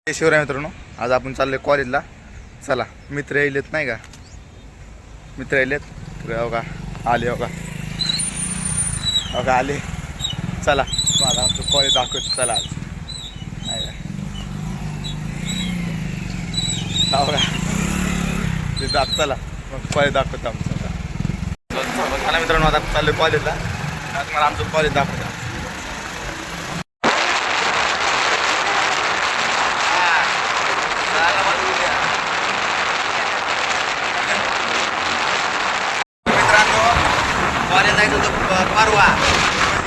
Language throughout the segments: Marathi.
शिवराय मित्रांनो, आज आपण चाललोय कॉलेजला. चला, मित्र येलेत नाही का, मित्र येलेत तर बघा आले, बघा आले. चला मला आमचं कॉलेज दाखवतो. चला आज नाही का बघा ते जात. चला मग कॉलेज दाखवतो आमचं. चला मित्रांनो, आता चाललोय कॉलेजला. आज मला आमचं कॉलेज दाखवतो. कॉलेज जायचं होतं परवा,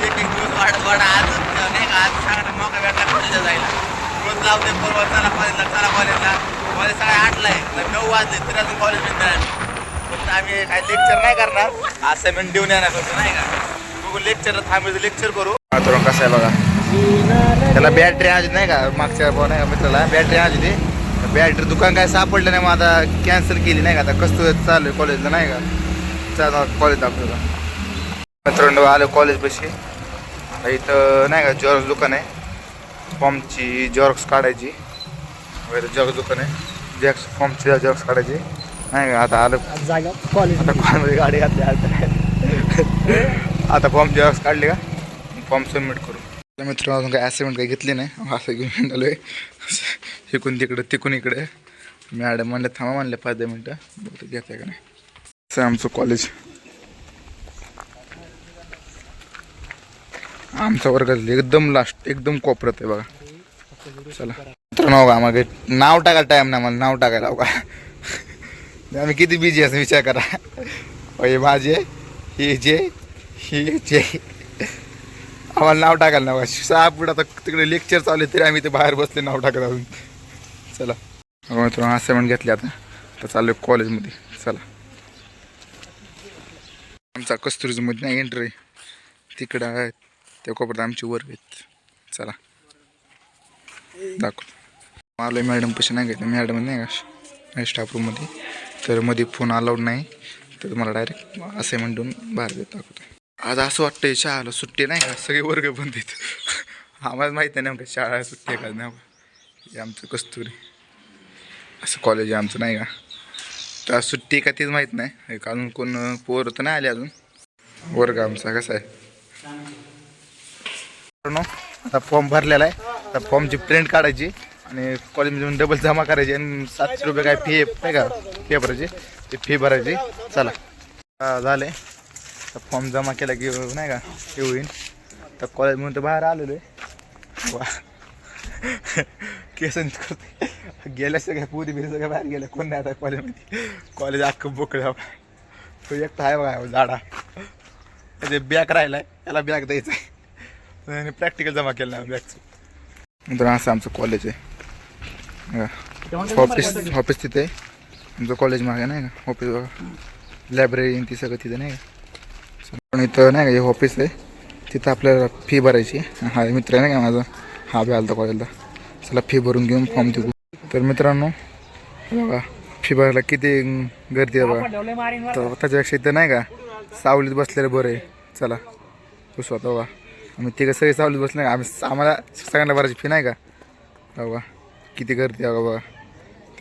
एक दिवस वाढ आज नाही का, आज सांगा मोका भेटला कॉलेजला जायला. रोज लावते परवा, चला कॉलेजला. कॉलेज 8:30ला आहे, 9 वाजले तरी अजून कॉलेज भेटणार. फक्त आम्ही काय लेक्चर नाही करणार, असाइनमेंट देऊन येणार होतो नाही का. बघू लेक्चर थांबायचं, लेक्चर करू. तर कसं आहे बघा, त्याला बॅटरी आली नाही का, मागच्या नाही का मित्राला बॅटरी आली. ते बॅटरी दुकान काय सापडलं नाही, मग आता कॅन्सल केली नाही का. आता कसं चालू आहे कॉलेजला नाही का. चला कॉलेज दाखवतो मित्रांनो. आलो कॉलेज पाशी. इथं नाही का झेरॉक्स दुकान आहे, फॉर्मची झेरॉक्स काढायची वगैरे. झेरॉक्स दुकान आहे, फॉर्मची झेरॉक्स काढायची नाही का. आता आलं जागा कॉलेज. आता कॉलेजमध्ये गाडी घातली. आता फॉर्म झेरॉक्स काढली का फॉर्म सबमिट करू. मित्रांनो अजून काही असाइनमेंट काही घेतली नाही, असं घेऊन आलो आहे. इकडून तिकडे तिकून इकडे. मॅडम म्हणले थांबा, म्हणले 5-10 मिनटं, बघतो घेते का नाही. असं आमचं कॉलेज. आमचा वर्ग एकदम लास्ट, एकदम कोपऱ्यात आहे बघा. चला मित्रांनो, बघा आम्हाला नाव टाकायला टाईम नाही, मला नाव टाकायला बघा. आम्ही किती बिझी असं विचार करा. हे माझे, हे जे, हे जे, आम्हाला नाव टाकायला ना बघा. 6 फूट आता तिकडे लेक्चर चालू तरी आम्ही ते बाहेर बसले नाव टाकत अजून. चला मित्रांनो, असाइनमेंट घेतली आता. तर चालू आहे कॉलेजमध्ये. चला आमचा कस्तुरीजमध्ये नाही एंट्री तिकडं आहे, त्या कोपऱ्यात आमची वर्ग आहेत. चला दाखव. आलो मॅडम पशी नाही का, मॅडम नाही का स्टाफ रूममध्ये. तर मध्ये फोन अलाउड नाही, तर मला डायरेक्ट असाइनमेंट देऊन बाहेर देत दाखवतो. आज असं वाटतं शाळेला सुट्टी नाही का, सगळे वर्ग बंद आहेत. आम्हाला माहीत नाही नेमकं शाळा सुट्टी आहे का नाही. हे आमचं कस्तुरी असं कॉलेज आहे आमचं नाही का. तर सुट्टी का तेच माहीत नाही, अजून कोण पोरं तर नाही आले अजून. वर्ग आमचा कसा आहे. आता फॉर्म भरलेला आहे, तर फॉर्मची प्रिंट काढायची आणि कॉलेजमध्ये डबल जमा करायची. आणि 700 रुपये काय फी आहे का पेपराची, ती फी भरायची. चला झाले. तर फॉर्म जमा केला की नाही का हे होईल. तर कॉलेजमधून तर बाहेर आलेलो आहे. वा केस करते गेल्या सगळ्या पुरी बिरी सगळ्या बाहेर गेल्या, कोण नाही आता कॉलेजमध्ये. कॉलेज अख्खं बोकळं. तो एकटा आहे बघा झाडा, त्याचे बॅग राहिला आहे, त्याला बॅग द्यायचं आहे. आणि प्रॅक्टिकल जमा केलं नाही बॅगचं. तर असं आमचं कॉलेज आहे. ऑफिस तिथे आहे आमचं कॉलेज मागे नाही का. ऑफिस बघा, लायब्ररी ती सगळं तिथे नाही का. पण इथं नाही का हे ऑफिस आहे, तिथं आपल्याला फी भरायची. हा मित्र आहे नाही का माझा, हा बी आलता कॉलेजला. चला फी भरून घेऊन फॉर्म देऊ. तर मित्रांनो बघा, फी भरायला किती गर्दी आहे बघा. तर त्याच्यापेक्षा इथं नाही का सावलीत बसलेलं बरं आहे. चला तू स्वतः बघा, आम्ही तिघं सगळे सावलीत बसले. आम्हाला सगळ्यांना भरायची फी नाही का. बघा किती गर्दी आहे बघा.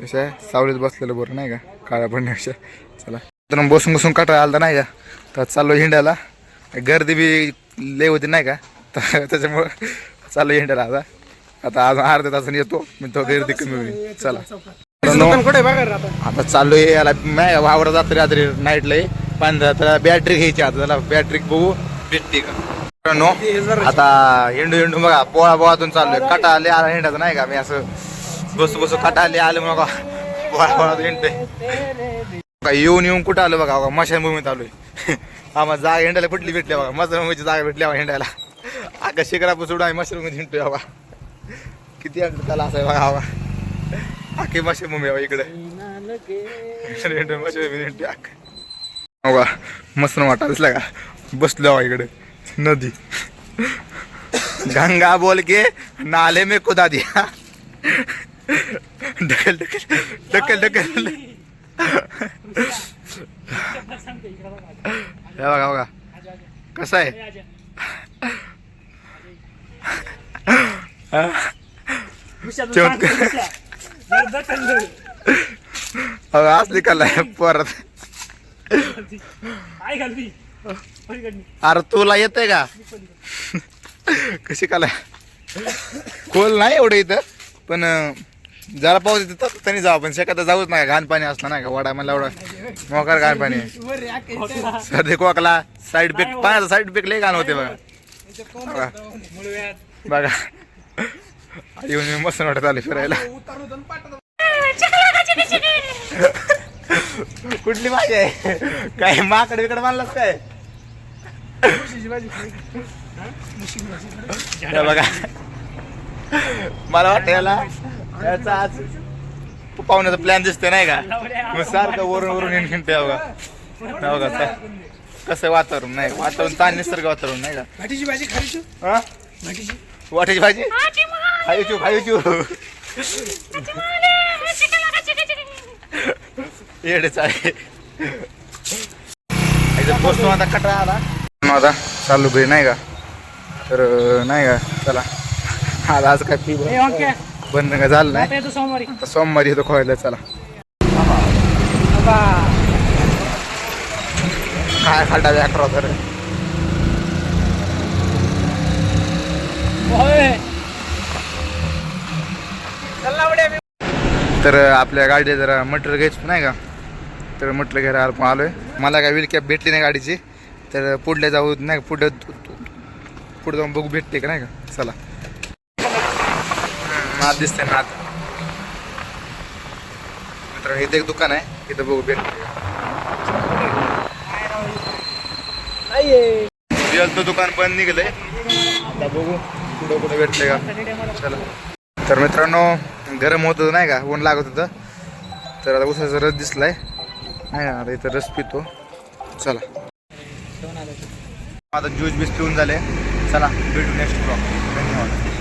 तशा सावलीत बसलेलं बरं नाही का, काळ्या पडण्यापेक्षा. चला तर बसून बसून काटा आला नाही का. तर चाललो हिंडायला, गर्दी बी लय होती नाही का. तर त्याच्यामुळं चाललो हिंडायला. आता अजून अर्ध्या तासाने येतो मी, तो गर्दी कमी होईल. चला आता चाललो याला वावरा जातो रात्री नाईटला. पण त्याला बॅटरी घ्यायची, आता त्याला बॅटरी बघू भेटते का. आता हिंडू बघा बोळातून चाललोय. काटा आले आला हिंडायचं नाही का. मी असं बसू काटा आले मग बोळातून हिंडतोय. येऊन कुठं आलो बघा, मशानभूमीत आलोय. आम्हाला जागा हिंडायला कुठली भेटली बघा, मशानभूमीची जागा भेटली हिंडायला. आका शिखरापासून सोडून आम्ही मशानभूमीत हिंडतोय बघा. किती त्याला असं आहे बघा हवा, आखी मशानभूमी आहे इकडे. बघा मस्त वाटा दिसला का, बसलो हवा इकडे. नदी गंगा बोल के नाले में कुदा दिया. ढकल ढकल ढकल ढकल. हे बघा कसं आहे. असली कला परत. अरे तुला येतंय का कशी कला? खोल नाही एवढं इथं, पण जरा पाऊस येतो त्यांनी जाऊ, पण शेकात जाऊच नाही. घाण पाणी असलं नाही का वडा मला एवढं मोकार घाण पाणी. सध्या कोकला साईड पिक, पाण्याचा साईड पिक लय घाण होते बघा. बघा येऊन मस्त वाटत आले फिरायला. कुठली भाजी आहे? काय माकड बिकड मानलास काय? बघा मला वाटतं याचा आज पाहुण्याचा प्लॅन दिसतोय नाही का? मग सारखं वरून वरून हिंडते बघा. कसं वातावरण नाही, वातावरण ताण निसर्ग वातावरण नाही का? वाटीची भाजी खायची. हा वाटीची भाजी खायचू खायचू. येडेच आहे. बसतो आता कटाळा आला आता चालू घरी नाही का? तर नाही का चला आज काय फी बंद का झालं नाही. सोमवारी येतो खोयला. चला काय खाटा अकरा तर आपल्या गाडीला जरा मटेरियल घ्यायचं नाही का? तर म्हटलं घ्यायला आलोय. मला काय व्हील कॅप भेटली नाही गाडीची, तर पुढल्या जाऊ नाही पुढे जाऊन बघू भेटते का नाही का? चला नाद दिसतंय नाद. मित्रांनो इथे एक दुकान आहे, इथं बघू भेटते का? दुकान बंद निघलंय, आता बघू कुठं कुठं भेटते का. चला तर मित्रांनो गरम होत होतं नाही का, ऊन लागत होतं. तर आता उसाचा रस दिसलाय नाही, आता इथं रस पितो. चला आता ज्यूस बीस पिऊन झाले. चला भेटू नेक्स्ट ब्लॉग. धन्यवाद.